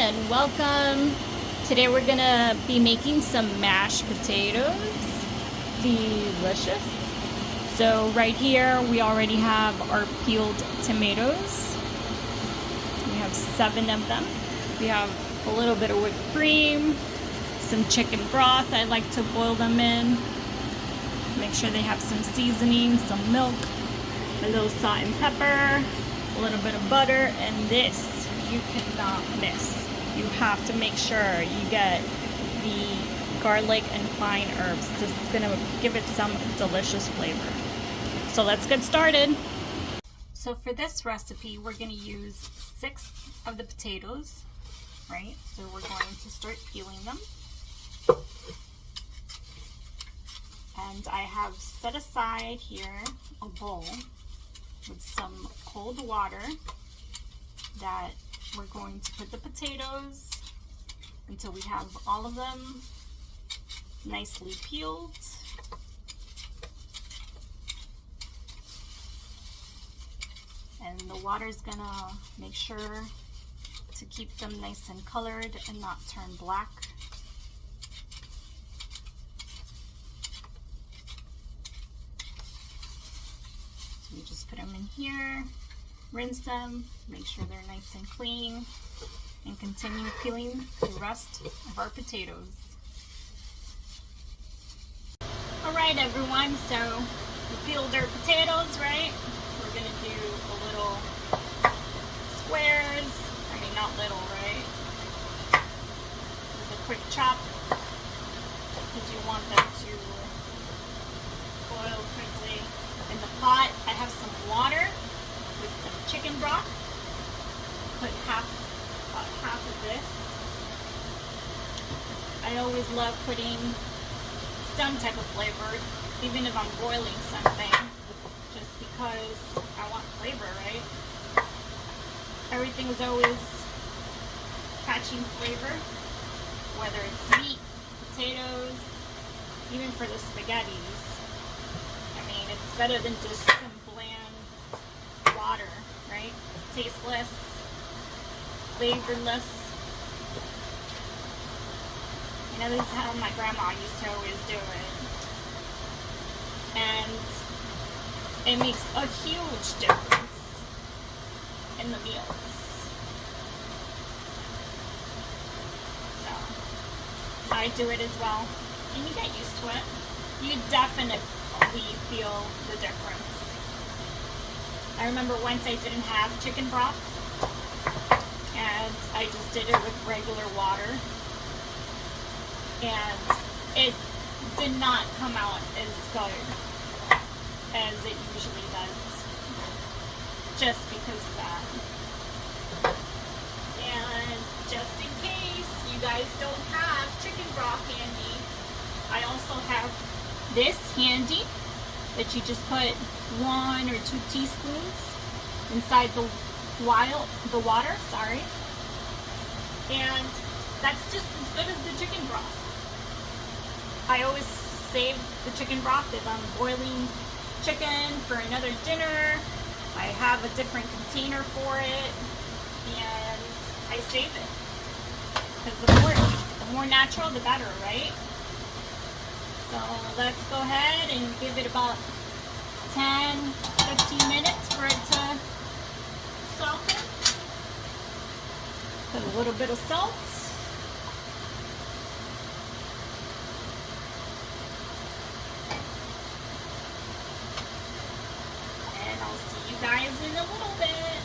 and welcome. Today we're gonna be making some mashed potatoes. Delicious. So right here we already have our peeled tomatoes. We have 7 of them. We have a little bit of whipped cream, some chicken broth. I like to boil them in. Make sure they have some seasoning, some milk, a little salt and pepper, a little bit of butter, and this you cannot miss. You have to make sure you get the garlic and fine herbs. This is gonna give it some delicious flavor. So let's get started. So for this recipe, we're gonna use 6 of the potatoes, right? So we're going to start peeling them. And I have set aside here a bowl with some cold water that we're going to put the potatoes until we have all of them nicely peeled. And the water is gonna make sure to keep them nice and colored and not turn black. So we just put them in here, rinse them, make sure they're nice and clean, and continue peeling the rest of our potatoes. Alright everyone, so we peeled our potatoes, right? We're going to do a little squares, I mean not little, right? With a quick chop, because you want them to boil quickly. In the pot, I have some water with some chicken broth. Put about half of this. I always love putting some type of flavor, even if I'm boiling something, just because I want flavor, right? Everything is always catching flavor, whether it's meat, potatoes, even for the spaghettis. I mean, it's better than just some bland water, right? Tasteless, flavorless. You know, this is how my grandma used to always do it. And it makes a huge difference in the meals. So, I do it as well. And you get used to it. You definitely feel the difference. I remember once I didn't have chicken broth, and I just did it with regular water, and it did not come out as good as it usually does, just because of that. And just in case you guys don't have chicken broth handy, I also have this handy that you just put 1 or 2 teaspoons inside the water, sorry. And that's just as good as the chicken broth. I always save the chicken broth if I'm boiling chicken for another dinner. I have a different container for it, and I save it. Because the more natural, the better, right? So let's go ahead and give it about 10-15 minutes for it to soften. Put a little bit of salt. And I'll see you guys in a little bit.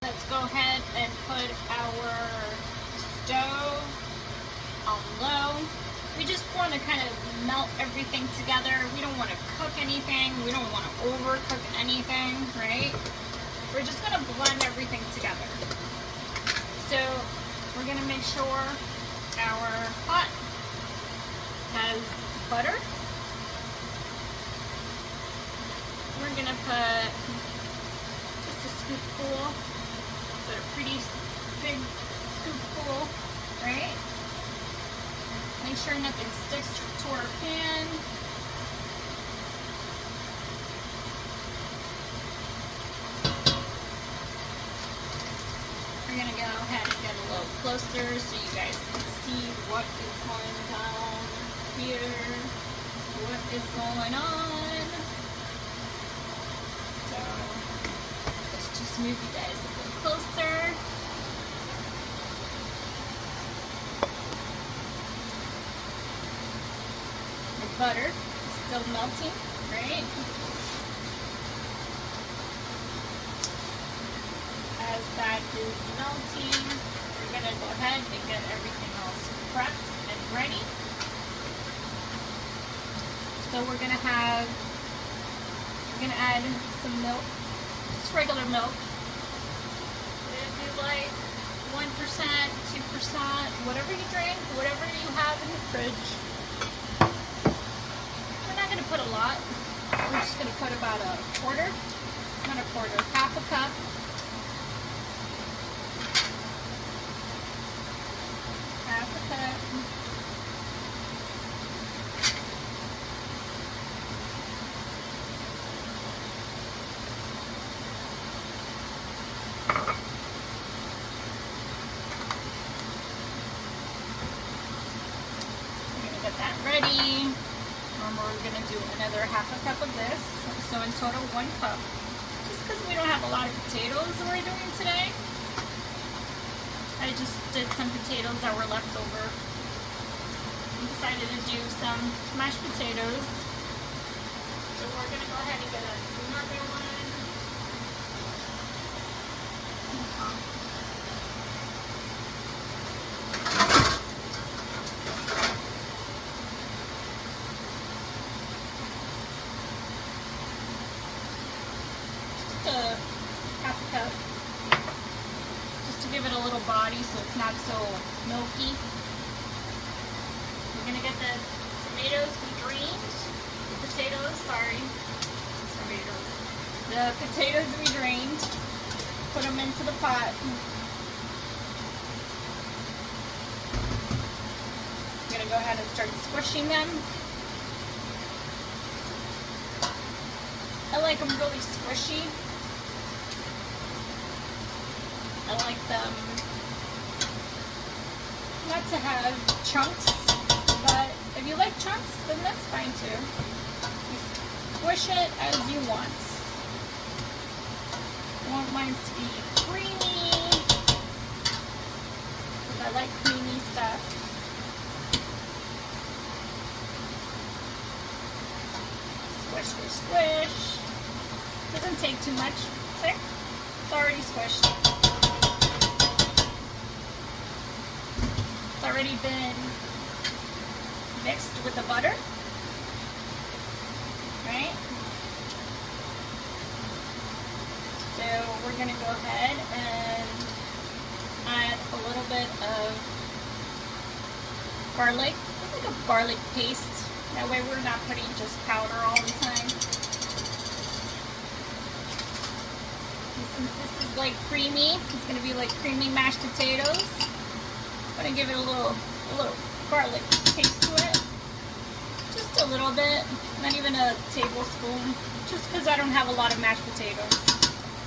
Let's go ahead and put our stove on low. We just want to kind of melt everything together. We don't want to cook anything. We don't want to overcook anything, right? We're just going to blend everything together. So we're going to make sure our pot has butter. We're going to put just a scoopful, but a pretty big scoopful, right? Make sure nothing sticks to our pan. We're going to go ahead closer so you guys can see what is going down here, what is going on. So let's just move you guys a little closer. The butter is still melting, right? As that is melting, we're gonna go ahead and get everything else prepped and ready. So we're gonna add some milk, just regular milk. If you like 1%, 2%, whatever you drink, whatever you have in the fridge. We're not gonna put a lot. We're just gonna put about a quarter, not a quarter, half a cup. That ready. We're going to do another half a cup of this. So in total 1 cup. Just because we don't have a lot of potatoes that we're doing today. I just did some potatoes that were left over. I decided to do some mashed potatoes. So we're going to go ahead and get another one. Half a cup, just to give it a little body so it's not so milky. We're gonna get the tomatoes we drained, the potatoes we drained, put them into the pot. I'm gonna go ahead and start squishing them. I like them really squishy. I like them not to have chunks, but if you like chunks, then that's fine too. You squish it as you want. I want mine to be creamy, because I like creamy stuff. Squish, squish, squish. Doesn't take too much. See? It's already squished. It's already been mixed with the butter, right? So we're going to go ahead and add a little bit of garlic, like a garlic paste. That way we're not putting just powder all the time. Since this is like creamy, it's going to be like creamy mashed potatoes. I'm going to give it a little garlic taste to it. Just a little bit, not even a tablespoon, just because I don't have a lot of mashed potatoes.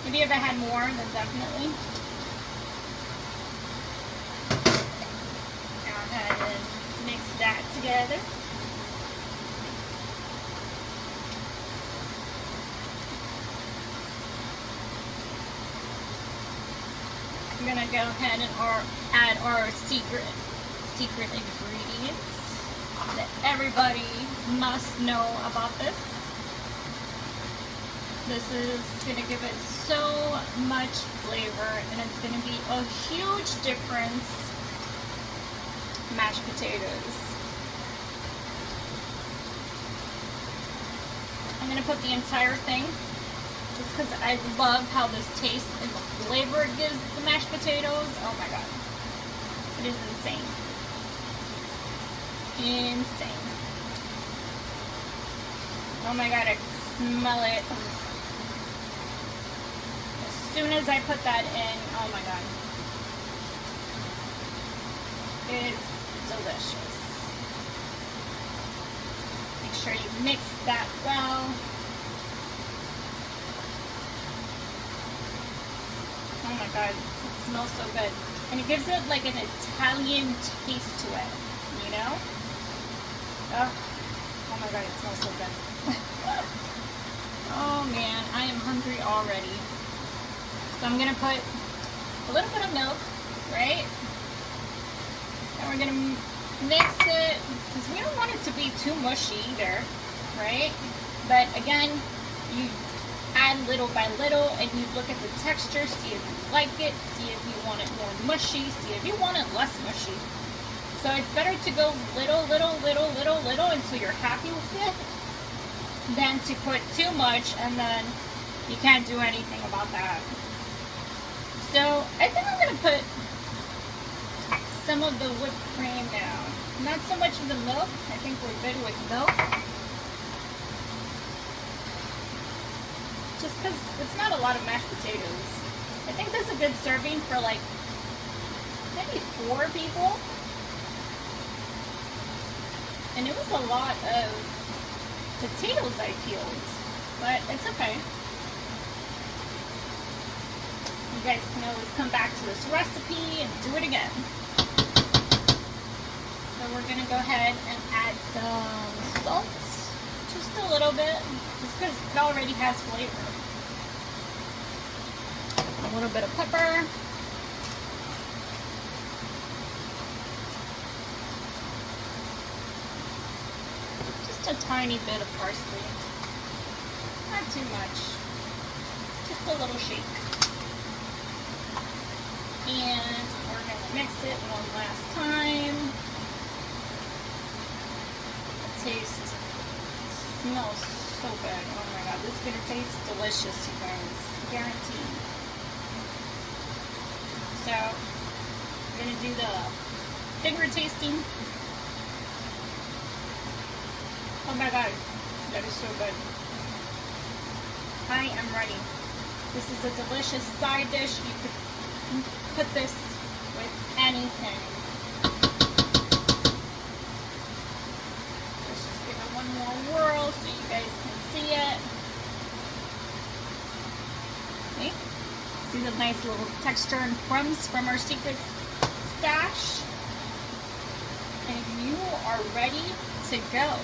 Maybe if I had more, then definitely. Go ahead and mix that together. I'm gonna go ahead and add our secret ingredients that everybody must know about this. This is gonna give it so much flavor, and it's gonna be a huge difference. Mashed potatoes. I'm gonna put the entire thing, just because I love how this tastes and the flavor it gives the mashed potatoes. Oh my god. It is insane. Insane. Oh my god, I can smell it. As soon as I put that in, oh my god. It's delicious. Make sure you mix that well. Oh my god, it smells so good. And it gives it like an Italian taste to it, you know? Oh my god, it smells so good. Oh man, I am hungry already. So I'm gonna put a little bit of milk, right? And we're gonna mix it, because we don't want it to be too mushy either, right? But again, you add little by little and you look at the texture, see if you like it, see if you want it more mushy, see if you want it less mushy. So it's better to go little until you're happy with it than to put too much and then you can't do anything about that. So I think I'm going to put some of the whipped cream now. Not so much of the milk. I think we're good with milk. Just because it's not a lot of mashed potatoes. I think that's a good serving for like maybe 4 people. And it was a lot of potatoes I peeled, but it's okay. You guys can always come back to this recipe and do it again. So we're gonna go ahead and add some salt, just a little bit, just because it already has flavor. A little bit of pepper. A tiny bit of parsley, not too much, just a little shake. And we're going to mix it one last time. The taste smells so good. Oh my god, this is going to taste delicious, you guys, guaranteed. So we're going to do the finger tasting. Oh my god, that is so good. I am ready. This is a delicious side dish. You could put this with anything. Let's just give it one more whirl so you guys can see it. See? See the nice little texture and crumbs from our secret stash? And you are ready to go.